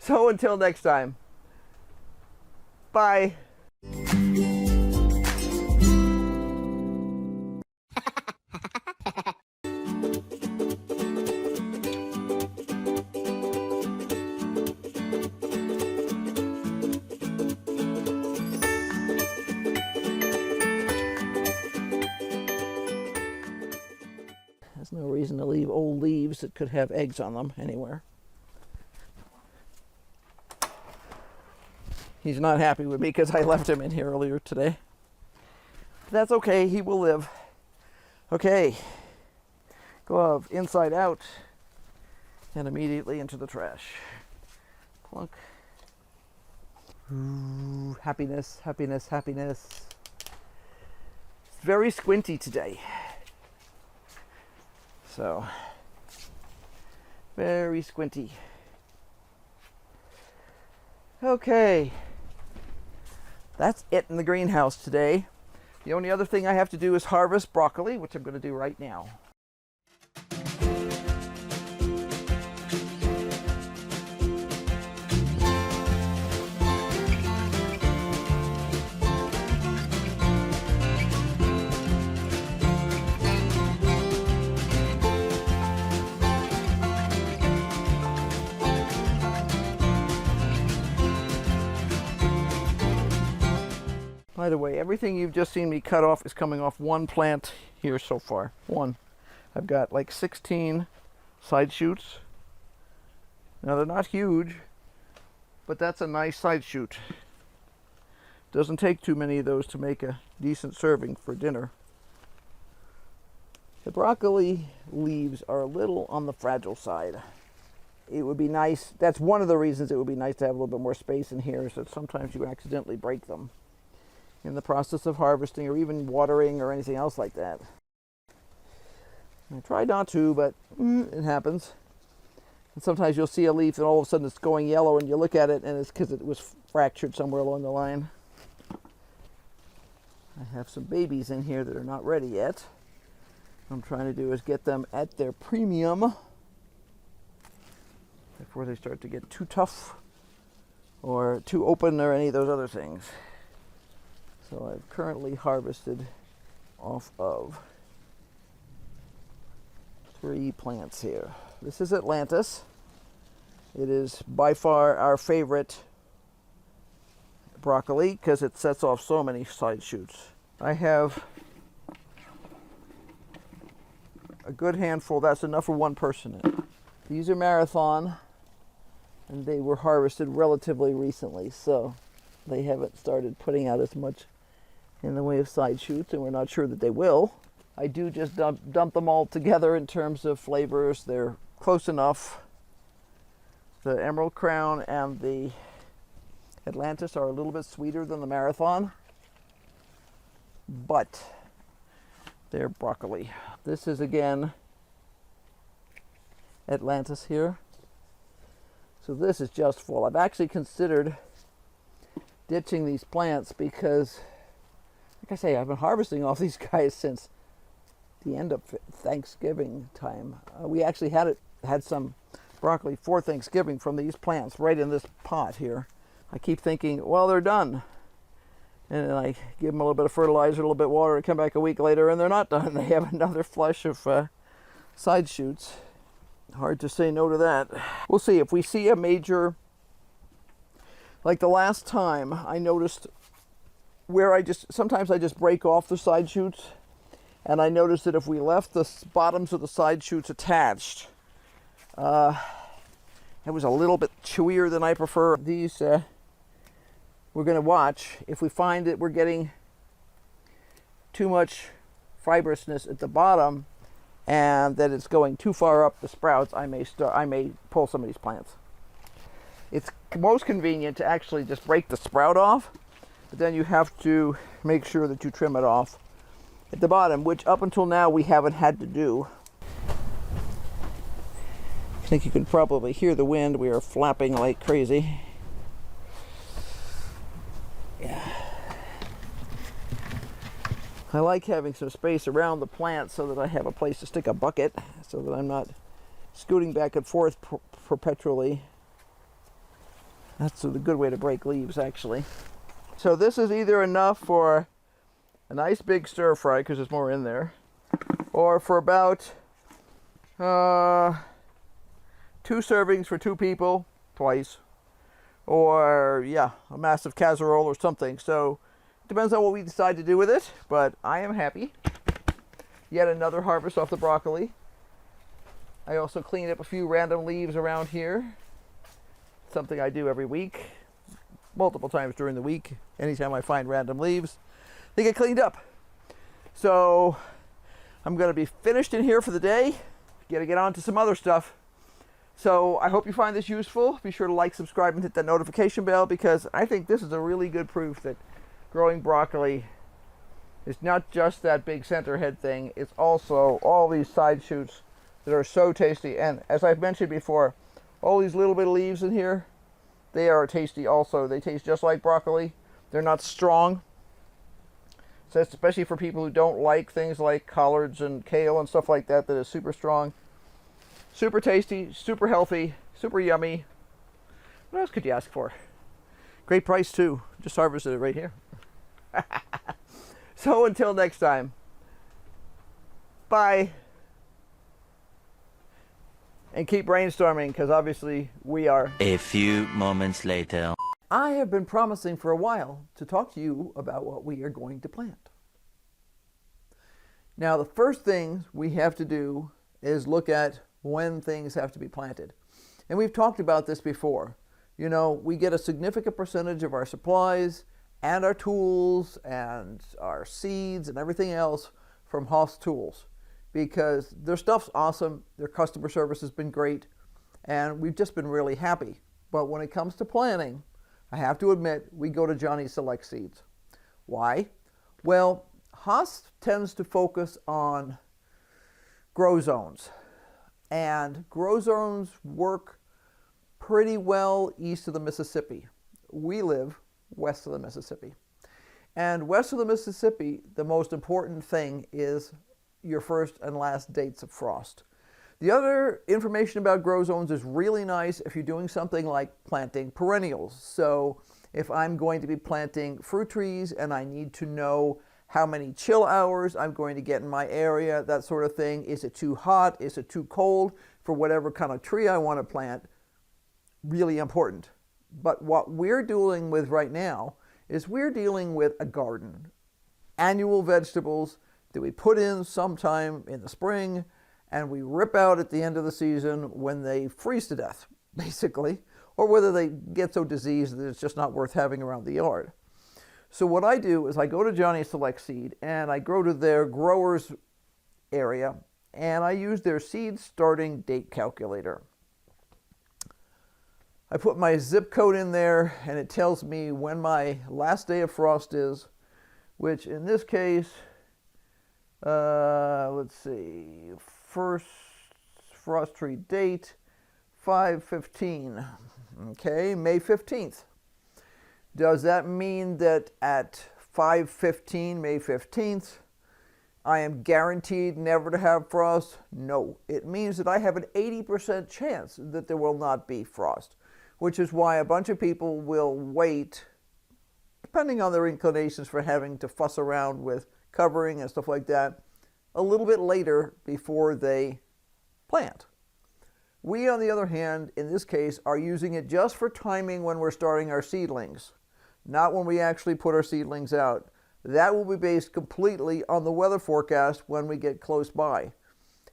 So until next time, bye. There's no reason to leave old leaves that could have eggs on them anywhere. He's not happy with me because I left him in here earlier today. But that's okay, he will live. Okay, glove inside out and immediately into the trash. Plunk. Ooh, happiness, happiness, happiness. It's very squinty today. So, very squinty. Okay, that's it in the greenhouse today. The only other thing I have to do is harvest broccoli, which I'm going to do right now. By the way, everything you've just seen me cut off is coming off one plant here so far. One. I've got like 16 side shoots. Now they're not huge, but that's a nice side shoot. Doesn't take too many of those to make a decent serving for dinner. The broccoli leaves are a little on the fragile side. It would be nice, that's one of the reasons it would be nice to have a little bit more space in here, is that sometimes you accidentally break them in the process of harvesting or even watering or anything else like that. I try not to, but it happens. And sometimes you'll see a leaf and all of a sudden it's going yellow and you look at it and it's because it was fractured somewhere along the line. I have some babies in here that are not ready yet. What I'm trying to do is get them at their premium before they start to get too tough or too open or any of those other things. So I've currently harvested off of 3 plants here. This is Atlantis. It is by far our favorite broccoli because it sets off so many side shoots. I have a good handful. That's enough for one person. These are marathon and they were harvested relatively recently, so they haven't started putting out as much in the way of side shoots, and we're not sure that they will. I do just dump them all together in terms of flavors. They're close enough. The Emerald Crown and the Atlantis are a little bit sweeter than the Marathon, but they're broccoli. This is again Atlantis here. So this is just full. I've actually considered ditching these plants because, like I say, I've been harvesting off these guys since the end of Thanksgiving time. We actually had some broccoli for Thanksgiving from these plants right in this pot here. I keep thinking, well, they're done. And then I give them a little bit of fertilizer, a little bit of water, and come back a week later and they're not done. They have another flush of side shoots. Hard to say no to that. We'll see. If we see a major, like the last time I noticed where sometimes I just break off the side shoots, and I noticed that if we left the bottoms of the side shoots attached, it was a little bit chewier than I prefer. These, we're going to watch. If we find that we're getting too much fibrousness at the bottom and that it's going too far up the sprouts, I may pull some of these plants. It's most convenient to actually just break the sprout off, but then you have to make sure that you trim it off at the bottom, which up until now we haven't had to do. I think you can probably hear the wind. We are flapping like crazy. Yeah. I like having some space around the plant so that I have a place to stick a bucket so that I'm not scooting back and forth perpetually. That's a good way to break leaves, actually. So this is either enough for a nice big stir fry, because there's more in there, or for about 2 servings for 2 people, twice, or yeah, a massive casserole or something. So it depends on what we decide to do with it, but I am happy. Yet another harvest off the broccoli. I also cleaned up a few random leaves around here. Something I do every week, multiple times during the week. Anytime I find random leaves, they get cleaned up. So I'm going to be finished in here for the day. Got to get on to some other stuff. So I hope you find this useful. Be sure to like, subscribe, and hit that notification bell, because I think this is a really good proof that growing broccoli is not just that big center head thing. It's also all these side shoots that are so tasty. And as I've mentioned before, all these little bit of leaves in here, they are tasty also. They taste just like broccoli. They're not strong. So especially for people who don't like things like collards and kale and stuff like that, that is super strong. Super tasty, super healthy, super yummy. What else could you ask for? Great price too. Just harvested it right here. So until next time, bye. And keep brainstorming, because obviously we are. A few moments later. I have been promising for a while to talk to you about what we are going to plant. Now, the first thing we have to do is look at when things have to be planted. And we've talked about this before. You know, we get a significant percentage of our supplies and our tools and our seeds and everything else from Hoss Tools, because their stuff's awesome, their customer service has been great, and we've just been really happy. But when it comes to planting, I have to admit, we go to Johnny Select Seeds. Why? Well, Hoss tends to focus on grow zones, and grow zones work pretty well east of the Mississippi. We live west of the Mississippi. And west of the Mississippi, the most important thing is your first and last dates of frost. The other information about grow zones is really nice if you're doing something like planting perennials. So if I'm going to be planting fruit trees and I need to know how many chill hours I'm going to get in my area, that sort of thing. Is it too hot? Is it too cold for whatever kind of tree I want to plant? Really important. But what we're dealing with right now is we're dealing with a garden. Annual vegetables that we put in sometime in the spring and we rip out at the end of the season when they freeze to death, basically, or whether they get so diseased that it's just not worth having around the yard. So what I do is I go to Johnny Select Seed and I go to their growers area and I use their seed starting date calculator. I put my zip code in there and it tells me when my last day of frost is, which in this case, let's see, first frost tree date, 5/15, okay, May 15th. Does that mean that at 5/15, May 15th, I am guaranteed never to have frost? No. It means that I have an 80% chance that there will not be frost, which is why a bunch of people will wait, depending on their inclinations for having to fuss around with covering and stuff like that, a little bit later before they plant. We, on the other hand, in this case, are using it just for timing when we're starting our seedlings, not when we actually put our seedlings out. That will be based completely on the weather forecast when we get close by.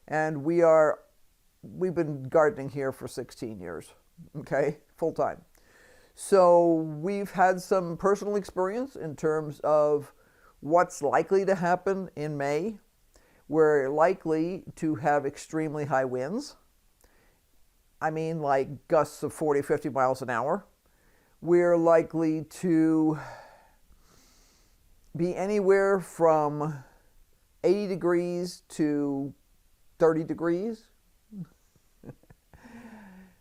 And we've been gardening here for 16 years, okay, full time. So we've had some personal experience in terms of what's likely to happen in May. We're likely to have extremely high winds. I mean, like gusts of 40, 50 miles an hour. We're likely to be anywhere from 80 degrees to 30 degrees.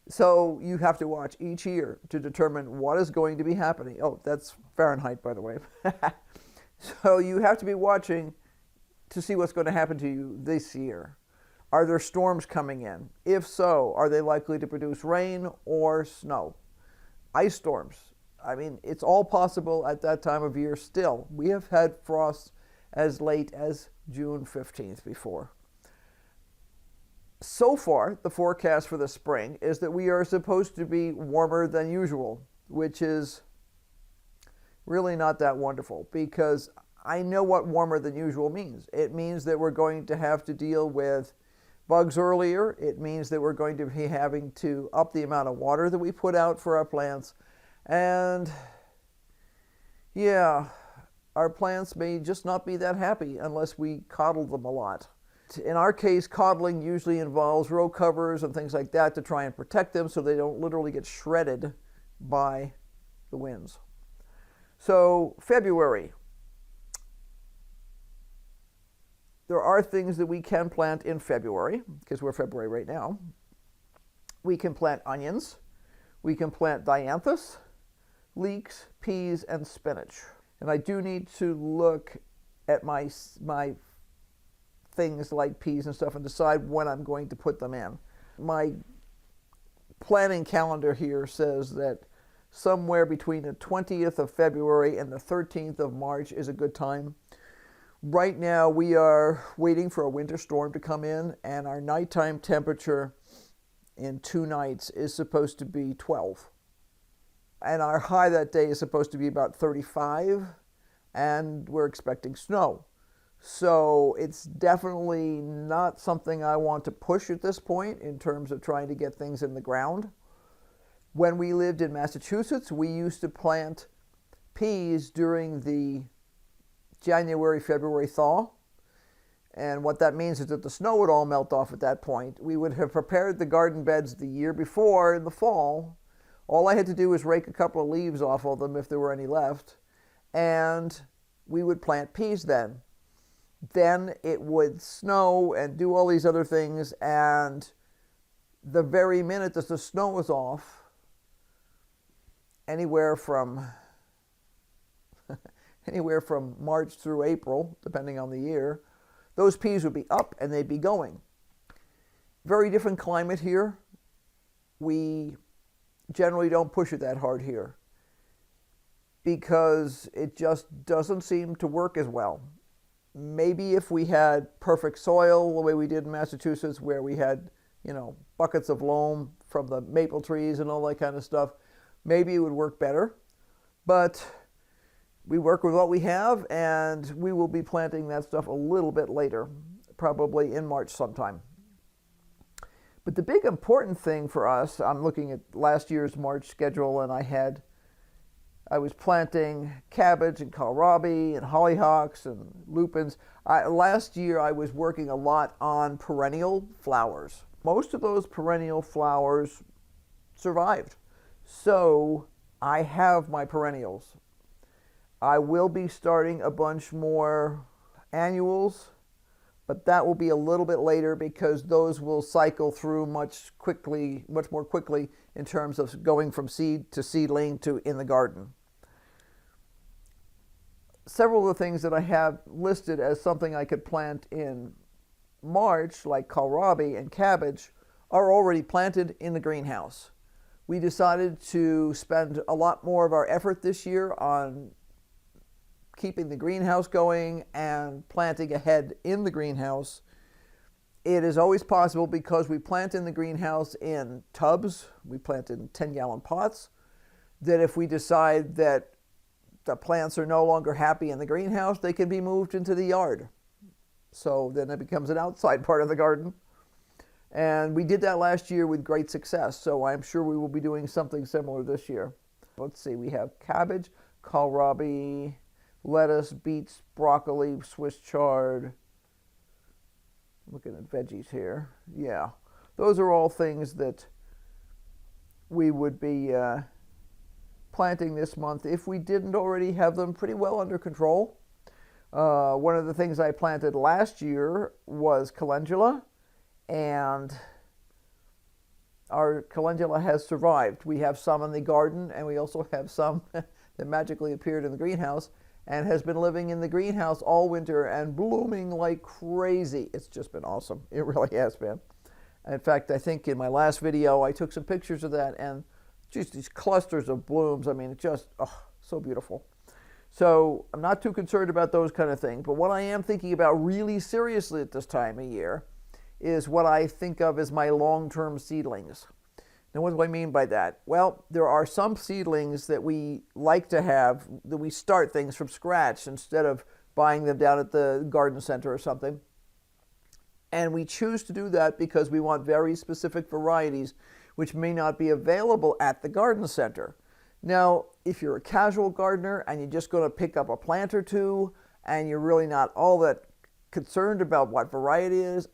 So you have to watch each year to determine what is going to be happening. Oh, that's Fahrenheit, by the way. So you have to be watching to see what's going to happen to you this year. Are there storms coming in? If so, are they likely to produce rain or snow? ice storms. I mean, it's all possible at that time of year still. We have had frosts as late as June 15th before. So far, the forecast for the spring is that we are supposed to be warmer than usual, which is really not that wonderful, because I know what warmer than usual means. It means that we're going to have to deal with bugs earlier. It means that we're going to be having to up the amount of water that we put out for our plants. And yeah, our plants may just not be that happy unless we coddle them a lot. In our case, coddling usually involves row covers and things like that to try and protect them so they don't literally get shredded by the winds. So February. There are things that we can plant in February, because we're February right now. We can plant onions. We can plant dianthus, leeks, peas, and spinach. And I do need to look at my things like peas and stuff and decide when I'm going to put them in. My planning calendar here says that somewhere between the 20th of February and the 13th of March is a good time. Right now we are waiting for a winter storm to come in, and our nighttime temperature in 2 nights is supposed to be 12. And our high that day is supposed to be about 35, and we're expecting snow. So it's definitely not something I want to push at this point in terms of trying to get things in the ground. When we lived in Massachusetts, we used to plant peas during the January, February thaw. And what that means is that the snow would all melt off at that point. We would have prepared the garden beds the year before in the fall. All I had to do was rake a couple of leaves off of them if there were any left, and we would plant peas then. Then it would snow and do all these other things, and the very minute that the snow was off, anywhere from March through April, depending on the year, those peas would be up and they'd be going. Very different climate here. We generally don't push it that hard here because it just doesn't seem to work as well. Maybe if we had perfect soil the way we did in Massachusetts, where we had, buckets of loam from the maple trees and all that kind of stuff, maybe it would work better. But we work with what we have, and we will be planting that stuff a little bit later, probably in March sometime. But the big important thing for us, I'm looking at last year's March schedule, and I was planting cabbage and kohlrabi and hollyhocks and lupins. Last year I was working a lot on perennial flowers. Most of those perennial flowers survived. So I have my perennials. I will be starting a bunch more annuals, but that will be a little bit later because those will cycle through much more quickly in terms of going from seed to seedling to in the garden. Several of the things that I have listed as something I could plant in March, like kohlrabi and cabbage, are already planted in the greenhouse. We decided to spend a lot more of our effort this year on keeping the greenhouse going and planting ahead in the greenhouse. It is always possible, because we plant in the greenhouse in tubs, we plant in 10-gallon pots, that if we decide that the plants are no longer happy in the greenhouse, they can be moved into the yard. So then it becomes an outside part of the garden. And we did that last year with great success, so I'm sure we will be doing something similar this year. Let's see, we have cabbage, kohlrabi, lettuce, beets, broccoli, Swiss chard. Looking at veggies here. Yeah, those are all things that we would be planting this month if we didn't already have them pretty well under control. One of the things I planted last year was calendula, and our calendula has survived. We have some in the garden, and we also have some that magically appeared in the greenhouse and has been living in the greenhouse all winter and blooming like crazy. It's just been awesome. It really has been. In fact, I think in my last video I took some pictures of that, and just these clusters of blooms. I mean, it's just, oh, so beautiful. So I'm not too concerned about those kind of things. But what I am thinking about really seriously at this time of year is what I think of as my long-term seedlings. Now, what do I mean by that? Well, there are some seedlings that we like to have, that we start things from scratch instead of buying them down at the garden center or something. And we choose to do that because we want very specific varieties which may not be available at the garden center. Now, if you're a casual gardener and you're just going to pick up a plant or two and you're really not all that concerned about what variety it is,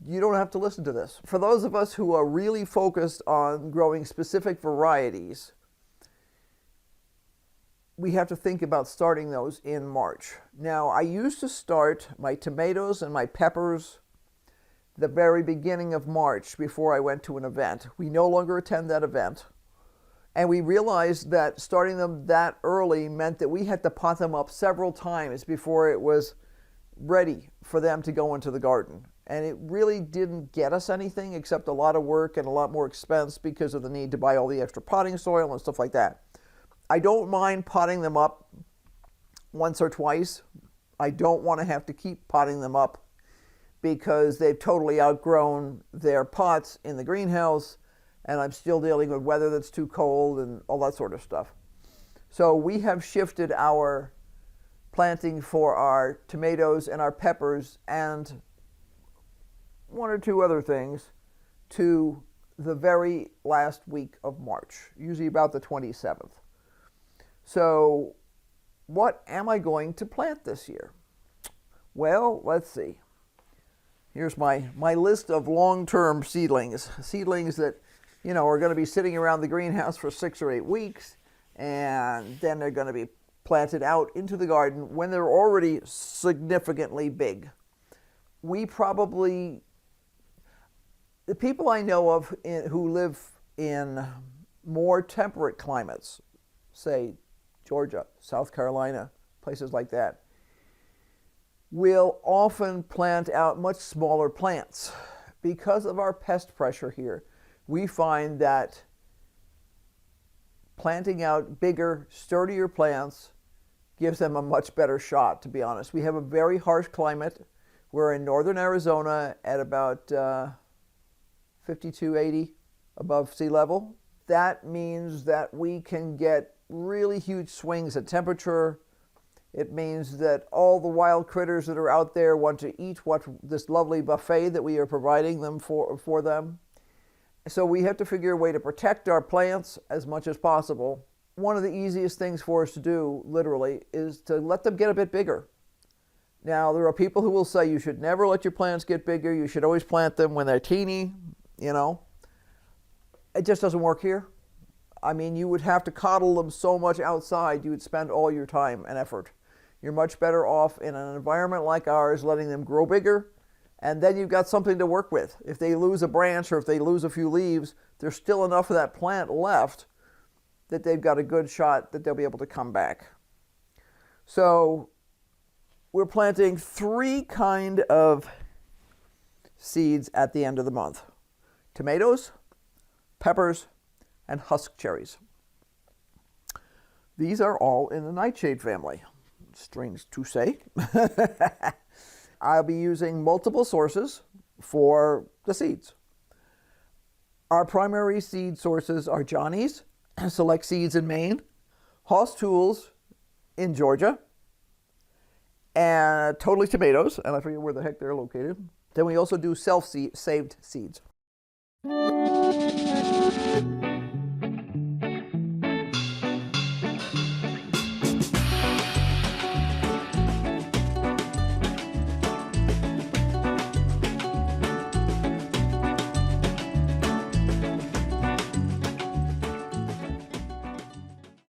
you don't have to listen to this. For those of us who are really focused on growing specific varieties, we have to think about starting those in March. Now, I used to start my tomatoes and my peppers the very beginning of March before I went to an event. We no longer attend that event. And we realized that starting them that early meant that we had to pot them up several times before it was ready for them to go into the garden. And it really didn't get us anything except a lot of work and a lot more expense because of the need to buy all the extra potting soil and stuff like that. I don't mind potting them up once or twice. I don't want to have to keep potting them up because they've totally outgrown their pots in the greenhouse, and I'm still dealing with weather that's too cold and all that sort of stuff. So we have shifted our planting for our tomatoes and our peppers and one or two other things to the very last week of March, usually about the 27th. So what am I going to plant this year? Well, let's see. Here's my list of long-term seedlings that, you know, are going to be sitting around the greenhouse for 6 or 8 weeks, and then they're going to be planted out into the garden when they're already significantly big. The people I know of who live in more temperate climates, say Georgia, South Carolina, places like that, will often plant out much smaller plants. Because of our pest pressure here, we find that planting out bigger, sturdier plants gives them a much better shot, to be honest. We have a very harsh climate. We're in northern Arizona at about 5280 above sea level. That means that we can get really huge swings in temperature. It means that all the wild critters that are out there want to eat this lovely buffet that we are providing them for them. So we have to figure a way to protect our plants as much as possible. One of the easiest things for us to do, literally, is to let them get a bit bigger. Now, there are people who will say you should never let your plants get bigger. You should always plant them when they're teeny, you know. It just doesn't work here. I mean, you would have to coddle them so much outside, you would spend all your time and effort. You're much better off in an environment like ours, letting them grow bigger, and then you've got something to work with. If they lose a branch or if they lose a few leaves, there's still enough of that plant left that they've got a good shot that they'll be able to come back. So we're planting 3 kind of seeds at the end of the month: tomatoes, peppers, and husk cherries. These are all in the nightshade family. Strange to say. I'll be using multiple sources for the seeds. Our primary seed sources are Johnny's Select Seeds in Maine, Hoss Tools in Georgia, and Totally Tomatoes, and I forget where the heck they're located. Then we also do self-saved seeds.